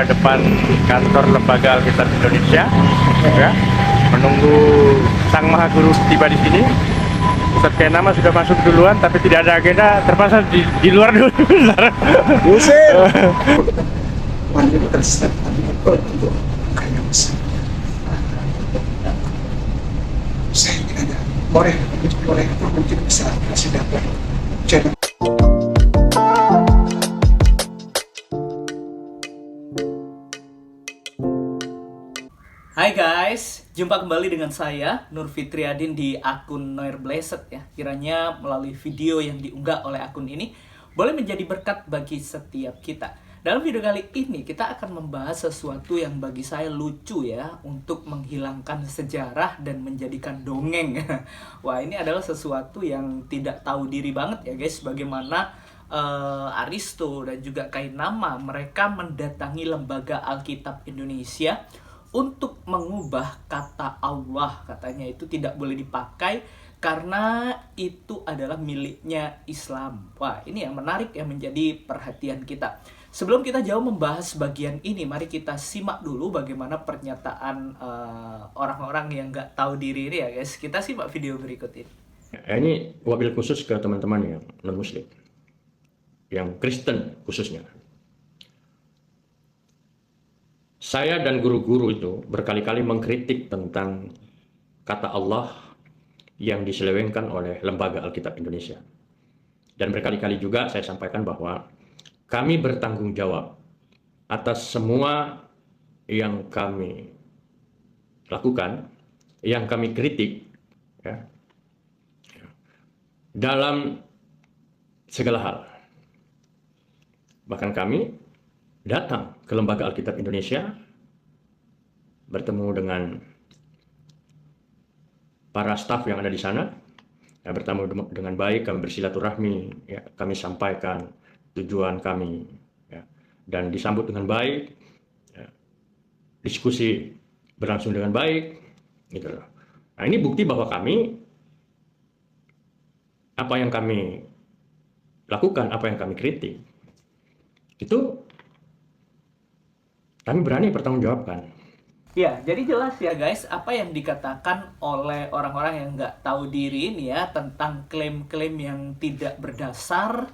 depan kantor Lembaga Alkitab Indonesia, ya, menunggu Sang Maha Guru tiba di sini. Ustadz Kenama sudah masuk duluan, tapi tidak ada agenda, terpaksa di luar dulu. Usir. Wanita tersebut untuk kayak besar. Saya ingin ada boleh mungkin bisa kasih dapat channel. Hai guys, jumpa kembali dengan saya Nur Fitriadin di akun Noir Blessed ya. Kiranya melalui video yang diunggah oleh akun ini boleh menjadi berkat bagi setiap kita. Dalam video kali ini kita akan membahas sesuatu yang bagi saya lucu ya, untuk menghilangkan sejarah dan menjadikan dongeng. Wah, ini adalah sesuatu yang tidak tahu diri banget ya guys. Bagaimana Aristo dan juga Kainama mereka mendatangi Lembaga Alkitab Indonesia untuk mengubah kata Allah, katanya itu tidak boleh dipakai karena itu adalah miliknya Islam. Wah, ini yang menarik yang menjadi perhatian kita. Sebelum kita jauh membahas bagian ini, mari kita simak dulu bagaimana pernyataan orang-orang yang nggak tahu diri ini ya guys. Kita simak video berikut ini. Ini wabil khusus ke teman-teman yang non-muslim, yang Kristen khususnya. Saya dan guru-guru itu berkali-kali mengkritik tentang kata Allah yang diselewengkan oleh Lembaga Alkitab Indonesia. Dan berkali-kali juga saya sampaikan bahwa kami bertanggung jawab atas semua yang kami lakukan, yang kami kritik, ya, dalam segala hal. Bahkan kami datang ke Lembaga Alkitab Indonesia, bertemu dengan para staf yang ada di sana, ya, bertemu dengan baik, kami bersilaturahmi, ya, kami sampaikan tujuan kami, ya, dan disambut dengan baik, ya, diskusi berlangsung dengan baik, gitu loh. Nah, ini bukti bahwa kami, apa yang kami lakukan, apa yang kami kritik, itu kami berani pertanggungjawabkan. Ya, jadi jelas ya guys, apa yang dikatakan oleh orang-orang yang nggak tahu diri ini ya, tentang klaim-klaim yang tidak berdasar,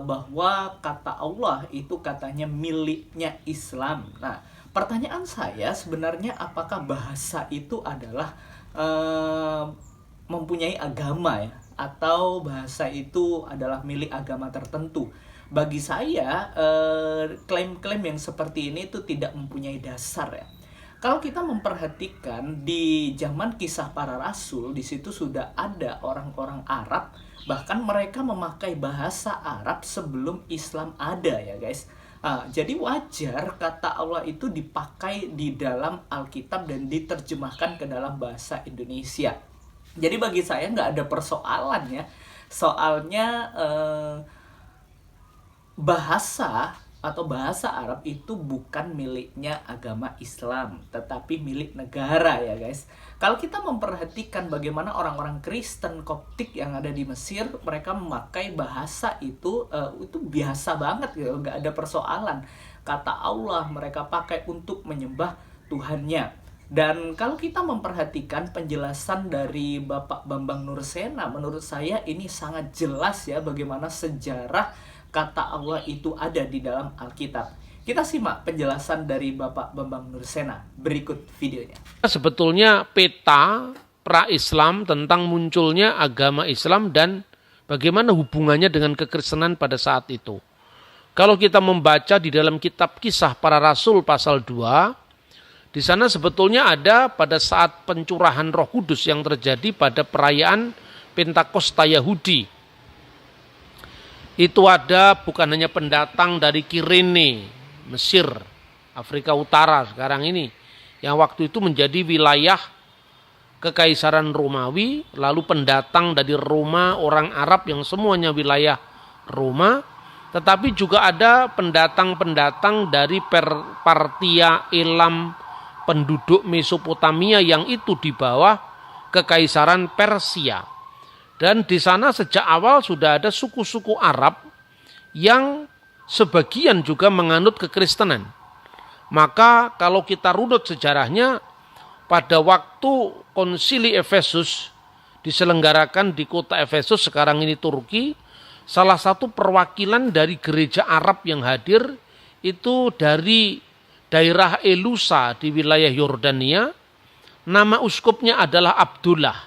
bahwa kata Allah itu katanya miliknya Islam. Nah, pertanyaan saya sebenarnya apakah bahasa itu adalah mempunyai agama ya, atau bahasa itu adalah milik agama tertentu? Bagi saya, klaim-klaim yang seperti ini itu tidak mempunyai dasar ya. Kalau kita memperhatikan di zaman Kisah Para Rasul, di situ sudah ada orang-orang Arab, bahkan mereka memakai bahasa Arab sebelum Islam ada ya guys. Jadi wajar kata Allah itu dipakai di dalam Alkitab dan diterjemahkan ke dalam bahasa Indonesia. Jadi bagi saya nggak ada persoalan ya. Soalnya bahasa atau bahasa Arab itu bukan miliknya agama Islam, tetapi milik negara ya guys. Kalau kita memperhatikan bagaimana orang-orang Kristen Koptik yang ada di Mesir, mereka memakai bahasa itu biasa banget gitu, nggak ada persoalan. Kata Allah mereka pakai untuk menyembah Tuhannya. Dan kalau kita memperhatikan penjelasan dari Bapak Bambang Nursena, menurut saya ini sangat jelas ya bagaimana sejarah kata Allah itu ada di dalam Alkitab. Kita simak penjelasan dari Bapak Bambang Nursena. Berikut videonya. Sebetulnya peta pra-Islam tentang munculnya agama Islam dan bagaimana hubungannya dengan kekristenan pada saat itu. Kalau kita membaca di dalam kitab Kisah Para Rasul pasal 2, di sana sebetulnya ada pada saat pencurahan Roh Kudus yang terjadi pada perayaan Pentakosta Yahudi. Itu ada bukan hanya pendatang dari Kirene, Mesir, Afrika Utara sekarang ini, yang waktu itu menjadi wilayah Kekaisaran Romawi, lalu pendatang dari Roma, orang Arab yang semuanya wilayah Roma, tetapi juga ada pendatang-pendatang dari Partia, Elam, penduduk Mesopotamia yang itu di bawah Kekaisaran Persia. Dan di sana sejak awal sudah ada suku-suku Arab yang sebagian juga menganut kekristenan. Maka kalau kita runut sejarahnya, pada waktu konsili Efesus diselenggarakan di kota Efesus, sekarang ini Turki, salah satu perwakilan dari gereja Arab yang hadir itu dari daerah Elusa di wilayah Yordania. Nama uskupnya adalah Abdullah.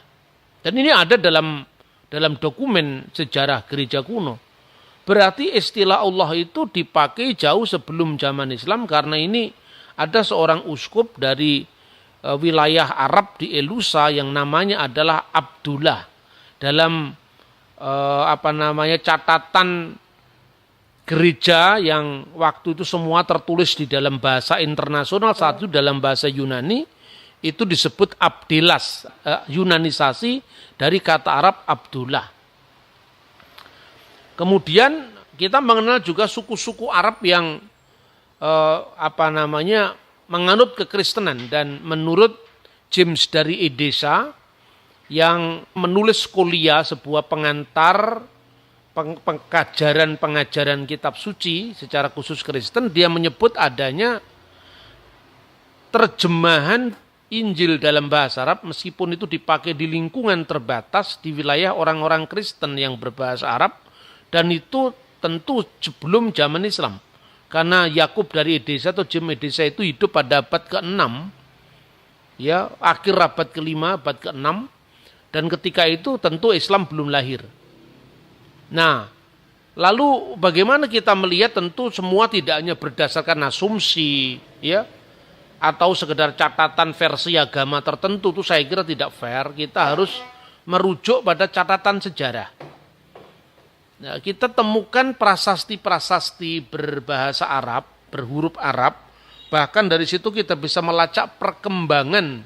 Dan ini ada dalam dokumen sejarah gereja kuno. Berarti istilah Allah itu dipakai jauh sebelum zaman Islam, karena ini ada seorang uskup dari wilayah Arab di Elusa yang namanya adalah Abdullah. Dalam catatan gereja yang waktu itu semua tertulis di dalam bahasa internasional, satu dalam bahasa Yunani, itu disebut Abdilas, Yunanisasi dari kata Arab Abdullah. Kemudian kita mengenal juga suku-suku Arab yang menganut kekristenan, dan menurut James dari Edesa yang menulis kuliah sebuah pengantar pengajaran kitab suci secara khusus Kristen, dia menyebut adanya terjemahan Injil dalam bahasa Arab meskipun itu dipakai di lingkungan terbatas di wilayah orang-orang Kristen yang berbahasa Arab, dan itu tentu sebelum zaman Islam. Karena Yakub dari Edesa atau James Edesa itu hidup pada abad ke-6, ya, akhir abad ke-5, abad ke-6, dan ketika itu tentu Islam belum lahir. Nah, lalu bagaimana kita melihat, tentu semua tidak hanya berdasarkan asumsi, ya, atau sekedar catatan versi agama tertentu, itu saya kira tidak fair. Kita harus merujuk pada catatan sejarah. Nah, kita temukan prasasti-prasasti berbahasa Arab, berhuruf Arab, bahkan dari situ kita bisa melacak perkembangan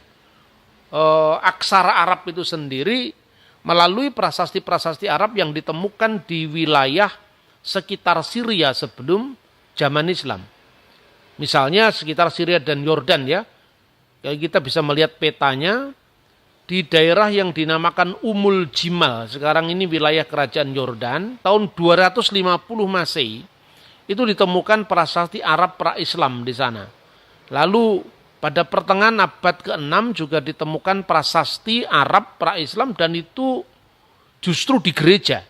aksara Arab itu sendiri melalui prasasti-prasasti Arab yang ditemukan di wilayah sekitar Syria sebelum zaman Islam. Misalnya sekitar Syria dan Yordan, ya. Kita bisa melihat petanya di daerah yang dinamakan Umul Jimal, sekarang ini wilayah kerajaan Yordan, tahun 250 Masehi, itu ditemukan prasasti Arab pra-Islam di sana. Lalu pada pertengahan abad ke-6 juga ditemukan prasasti Arab pra-Islam, dan itu justru di gereja.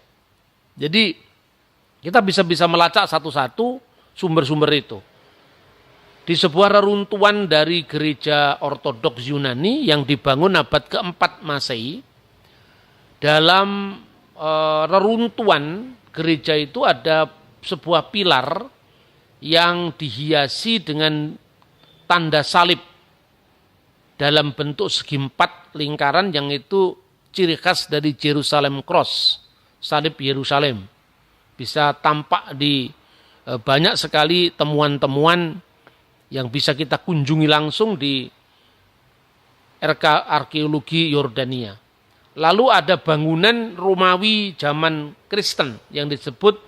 Jadi kita bisa melacak satu-satu sumber-sumber itu. Di sebuah reruntuhan dari gereja Ortodoks Yunani yang dibangun abad ke-4 Masehi, dalam reruntuhan gereja itu ada sebuah pilar yang dihiasi dengan tanda salib dalam bentuk segi 4 lingkaran, yang itu ciri khas dari Jerusalem Cross, salib Yerusalem. Bisa tampak di banyak sekali temuan-temuan yang bisa kita kunjungi langsung di arkeologi Yordania. Lalu ada bangunan Romawi zaman Kristen yang disebut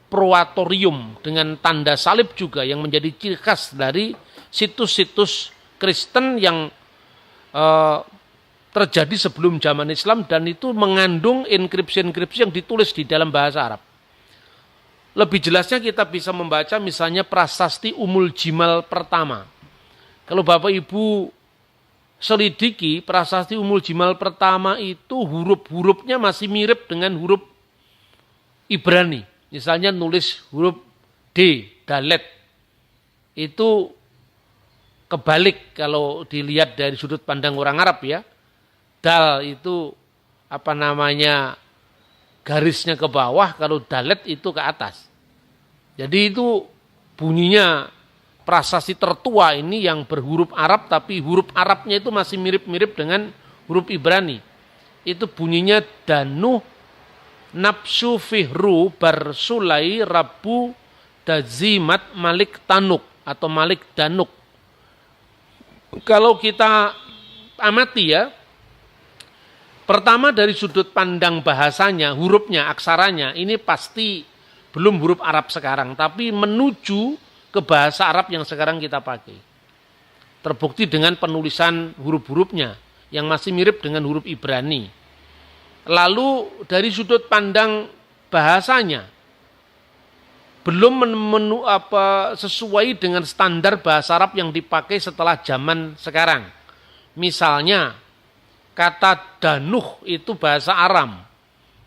Proatorium dengan tanda salib juga, yang menjadi ciri khas dari situs-situs Kristen yang terjadi sebelum zaman Islam, dan itu mengandung inskripsi-inskripsi yang ditulis di dalam bahasa Arab. Lebih jelasnya kita bisa membaca misalnya prasasti Umul Jimal pertama. Kalau Bapak Ibu selidiki prasasti Umul Jimal pertama itu huruf-hurufnya masih mirip dengan huruf Ibrani. Misalnya nulis huruf D, Dalet. Itu kebalik kalau dilihat dari sudut pandang orang Arab, ya. Dal itu garisnya ke bawah, kalau Dalet itu ke atas. Jadi itu bunyinya prasasti tertua ini yang berhuruf Arab, tapi huruf Arabnya itu masih mirip-mirip dengan huruf Ibrani. Itu bunyinya Danuh Nafsu Fihru Barsulai Rabu Dazimat Malik Tanuk atau Malik Danuk. Kalau kita amati, ya, pertama dari sudut pandang bahasanya, hurufnya, aksaranya, ini pasti belum huruf Arab sekarang, tapi menuju ke bahasa Arab yang sekarang kita pakai. Terbukti dengan penulisan huruf-hurufnya yang masih mirip dengan huruf Ibrani. Lalu dari sudut pandang bahasanya, belum sesuai dengan standar bahasa Arab yang dipakai setelah zaman sekarang. Misalnya kata danuh itu bahasa Aram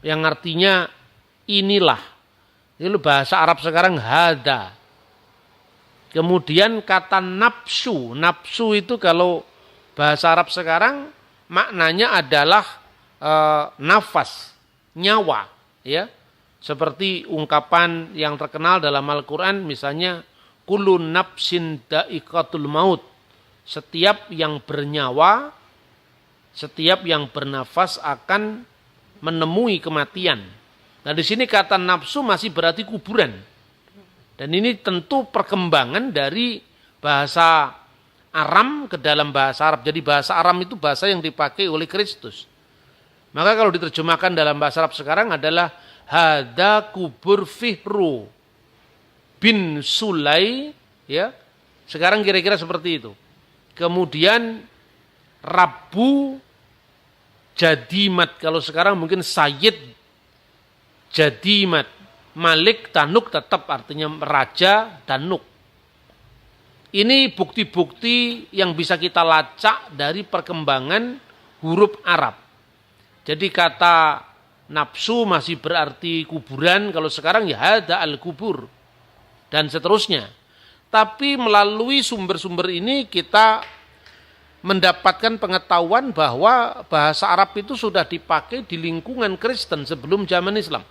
yang artinya inilah. Itu bahasa Arab sekarang hada. Kemudian kata nafsu. Nafsu itu kalau bahasa Arab sekarang maknanya adalah nafas, nyawa, ya. Seperti ungkapan yang terkenal dalam Al-Quran misalnya kullu nafsin da'iqatul maut. Setiap yang bernyawa, setiap yang bernafas akan menemui kematian. Nah di sini kata nafsu masih berarti kuburan. Dan ini tentu perkembangan dari bahasa Aram ke dalam bahasa Arab. Jadi bahasa Aram itu bahasa yang dipakai oleh Kristus. Maka kalau diterjemahkan dalam bahasa Arab sekarang adalah hada kubur Fihru bin Sulai, ya. Sekarang kira-kira seperti itu. Kemudian Rabu Jadimat, kalau sekarang mungkin Sayyid Jadimat. Malik Danuk tetap artinya raja Danuk. Ini bukti-bukti yang bisa kita lacak dari perkembangan huruf Arab. Jadi kata nafsu masih berarti kuburan, kalau sekarang ya hada al-kubur dan seterusnya. Tapi melalui sumber-sumber ini kita mendapatkan pengetahuan bahwa bahasa Arab itu sudah dipakai di lingkungan Kristen sebelum zaman Islam.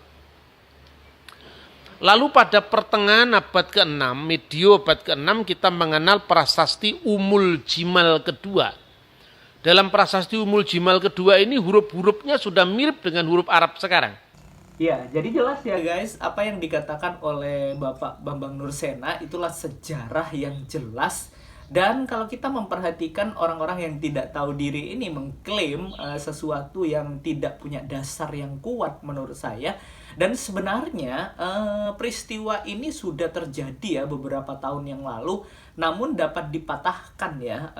Lalu pada pertengahan abad ke-6, medio abad ke-6 kita mengenal prasasti Umul Jimal kedua. Dalam prasasti Umul Jimal kedua ini huruf-hurufnya sudah mirip dengan huruf Arab sekarang. Ya, jadi jelas ya guys, apa yang dikatakan oleh Bapak Bambang Nursena itulah sejarah yang jelas. Dan kalau kita memperhatikan orang-orang yang tidak tahu diri ini mengklaim sesuatu yang tidak punya dasar yang kuat menurut saya. Dan sebenarnya peristiwa ini sudah terjadi ya beberapa tahun yang lalu. Namun dapat dipatahkan ya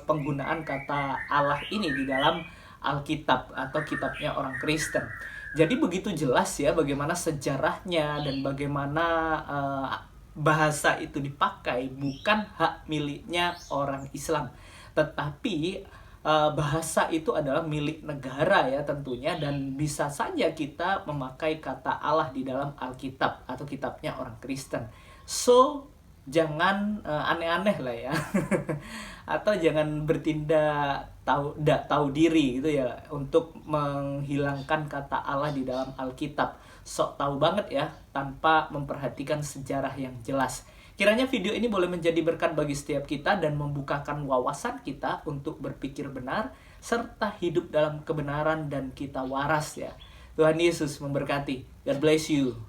penggunaan kata Allah ini di dalam Alkitab atau kitabnya orang Kristen. Jadi begitu jelas ya bagaimana sejarahnya dan bagaimana bahasa itu dipakai bukan hak miliknya orang Islam, tetapi bahasa itu adalah milik negara ya tentunya, dan bisa saja kita memakai kata Allah di dalam Alkitab atau kitabnya orang Kristen. So jangan aneh-aneh lah ya atau jangan bertindak tahu diri gitu ya untuk menghilangkan kata Allah di dalam Alkitab. Sok tahu banget ya tanpa memperhatikan sejarah yang jelas. Kiranya video ini boleh menjadi berkat bagi setiap kita dan membukakan wawasan kita untuk berpikir benar serta hidup dalam kebenaran dan kita waras ya. Tuhan Yesus memberkati. God bless you.